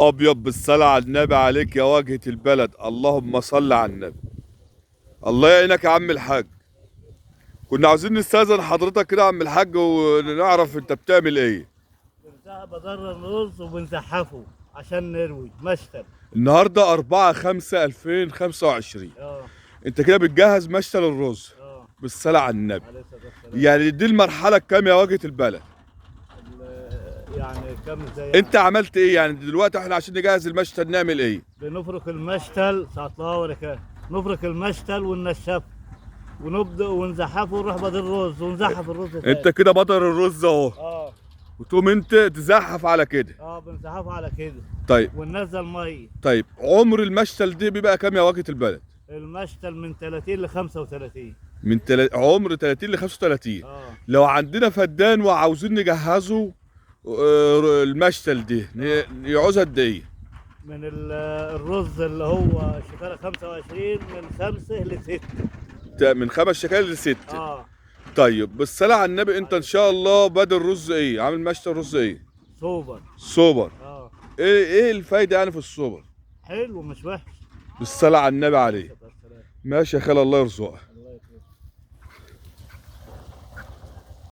ابيض بالصلاة على النبي عليك يا واجهة البلد، اللهم صل على النبي. الله يعينك يا عم الحاج. كنا عاوزين نستأذن حضرتك كده يا عم الحاج ونعرف انت بتعمل ايه. بدر الرز وبنزحفه عشان نروي مشتل. النهارده 4/5/2025. اه. انت كده بتجهز مشتل الرز اه. بالصلاة على النبي. عليه الصلاه والسلام. يعني دي المرحلة الكام يا واجهة البلد؟ يعني كم ازاي انت يعني؟ عملت ايه يعني دلوقتي احنا عشان نجهز المشتل نعمل ايه؟ بنفرك المشتل ساعة الله وبركاته، نفرك المشتل وننشفه ونبدأ ونزحفه ونروح بدر الرز ونزحف الرز انت تاني. كده بطل الرز اهو، اه. وتقوم انت تزحف على كده. اه بنزحفه على كده طيب. وننزل ميه. طيب عمر المشتل دي بيبقى كام يا واجهة البلد؟ المشتل من 30 ل 35. عمر 30 ل 35. اه. لو عندنا فدان وعاوزين نجهزه المشتل دي يعوز قد ايه؟ من الرز اللي هو شكارة 25 من 5 ل 6. من 5 شكاير ل6. اه. طيب بالصلاة على النبي، انت ان شاء الله بدل رز ايه؟ عامل مشتل رز ايه؟ سوبر. سوبر. اه. ايه الفايدة يعني في السوبر؟ حلو مش وحش. بالصلاة على النبي عليه عليه. الصلاة والسلام. ماشي يا خالة، الله يرزقك.